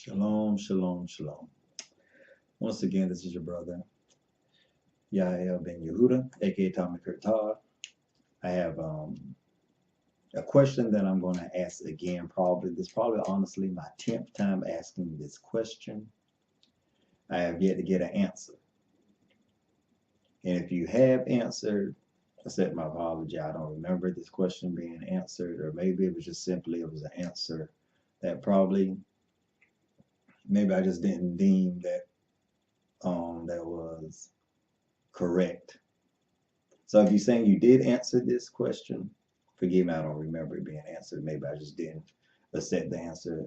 Shalom, shalom, shalom. Once again, this is your brother, Yael Ben Yehuda, aka Tommy Kurtad. I have a question that I'm going to ask again. Probably honestly my 10th time asking this question. I have yet to get an answer. And if you have answered, accept my apology. I don't remember this question being answered, or maybe it was just simply it was an answer that maybe I just didn't deem that that was correct. So if you're saying you did answer this question, forgive me, I don't remember it being answered. Maybe I just didn't accept the answer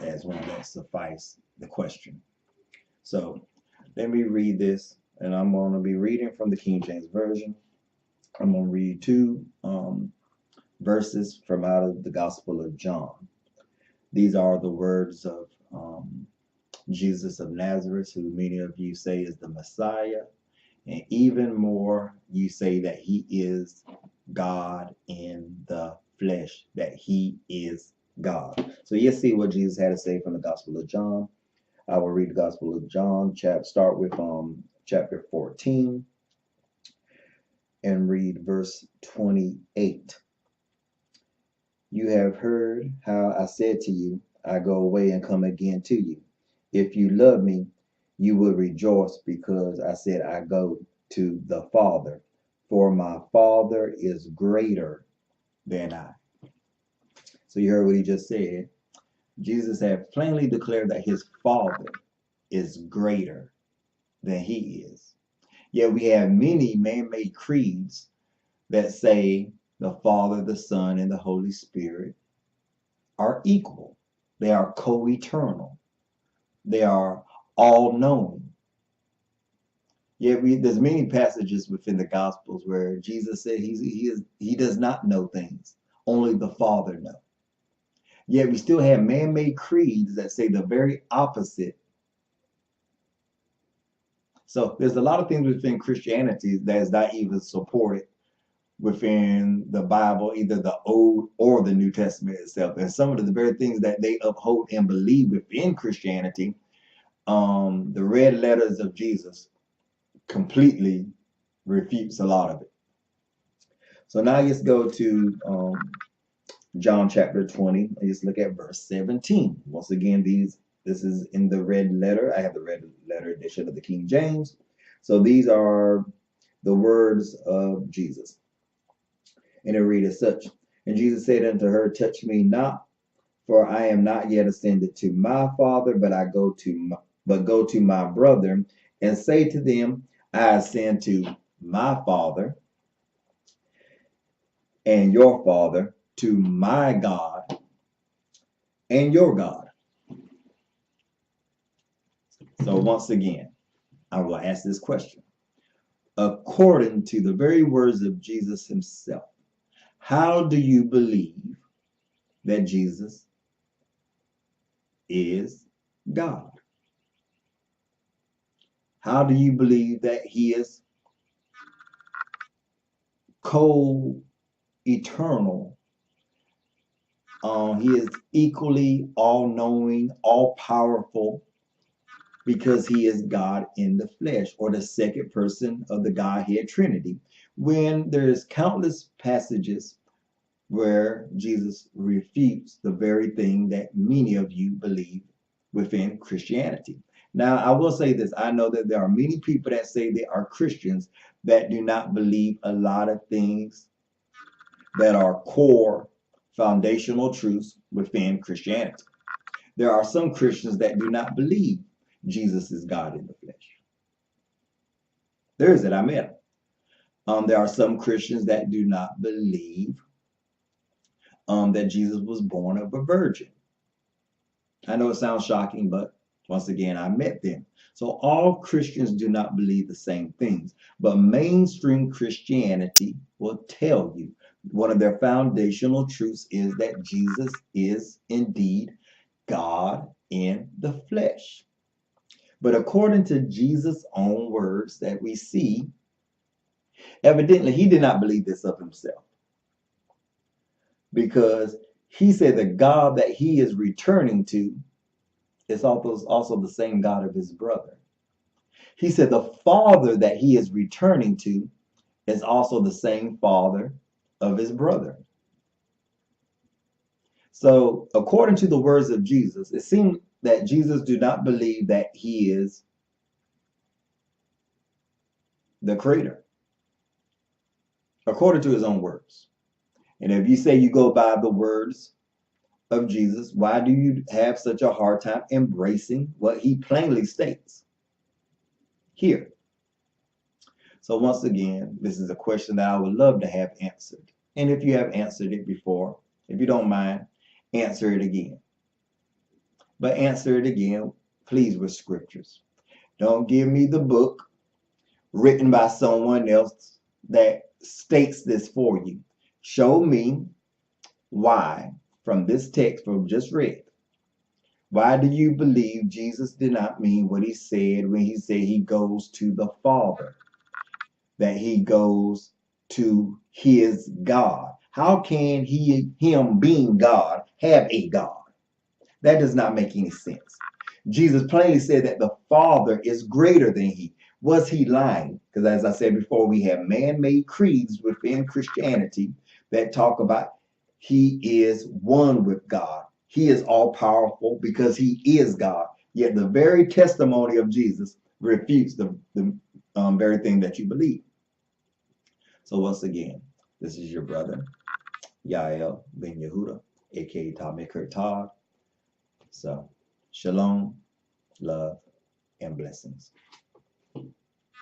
as one that sufficed the question. So let me read this, and I'm going to be reading from the King James Version. I'm going to read two verses from out of the Gospel of John. These are the words of Jesus of Nazareth, who many of you say is the Messiah. And even more, you say that he is God in the flesh, that he is God. So you see what Jesus had to say from the Gospel of John. I will read the Gospel of John, start with chapter 14 and read verse 28. You have heard how I said to you, I go away and come again to you. If you love me, you will rejoice because I said I go to the Father, for my Father is greater than I. So you heard what he just said. Jesus had plainly declared that his Father is greater than he is. Yet we have many man-made creeds that say the Father, the Son, and the Holy Spirit are equal. They are co-eternal. They are all-knowing. Yet there's many passages within the Gospels where Jesus said he does not know things. Only the Father knows. Yet we still have man-made creeds that say the very opposite. So there's a lot of things within Christianity that is not even supported within the Bible, either the Old or the New Testament itself. And some of the very things that they uphold and believe within Christianity, the red letters of Jesus completely refutes a lot of it. So now let's go to John chapter 20. Let's look at verse 17. Once again, this is in the red letter. I have the red letter edition of the King James. So these are the words of Jesus. And it read as such. And Jesus said unto her, touch me not, for I am not yet ascended to my Father, but go to my brethren and say to them, I ascend to my Father and your Father, to my God and your God. So once again, I will ask this question. According to the very words of Jesus himself, how do you believe that Jesus is God? How do you believe that he is co-eternal? He is equally all-knowing, all-powerful, because he is God in the flesh, or the second person of the Godhead Trinity. When there's countless passages where Jesus refutes the very thing that many of you believe within Christianity. Now, I will say this. I know that there are many people that say they are Christians that do not believe a lot of things that are core foundational truths within Christianity. There are some Christians that do not believe Jesus is God in the flesh. There is it. I met him. There are some Christians that do not believe that Jesus was born of a virgin. I know it sounds shocking, but once again, I met them. So all Christians do not believe the same things, but mainstream Christianity will tell you one of their foundational truths is that Jesus is indeed God in the flesh. But according to Jesus' own words that we see, evidently he did not believe this of himself, because he said the God that he is returning to is also the same God of his brother. He said the father that he is returning to is also the same father of his brother. So, according to the words of Jesus, it seems that Jesus do not believe that he is the creator, according to his own words. And if you say you go by the words of Jesus, why do you have such a hard time embracing what he plainly states here? So once again, this is a question that I would love to have answered. And if you have answered it before, if you don't mind, answer it again. But answer it again, please, with scriptures. Don't give me the book written by someone else that states this for you. Show me why, from this text from just read, why do you believe Jesus did not mean what he said when he said he goes to the Father, that he goes to his God? How can him being God, have a God? That does not make any sense. Jesus plainly said that the Father is greater than he. Was he lying? Because as I said before, we have man-made creeds within Christianity that talk about he is one with God. He is all-powerful because he is God. Yet the very testimony of Jesus refutes the very thing that you believe. So once again, this is your brother, Yael Ben Yehuda, aka Tommy Kurtad. So, shalom, love, and blessings.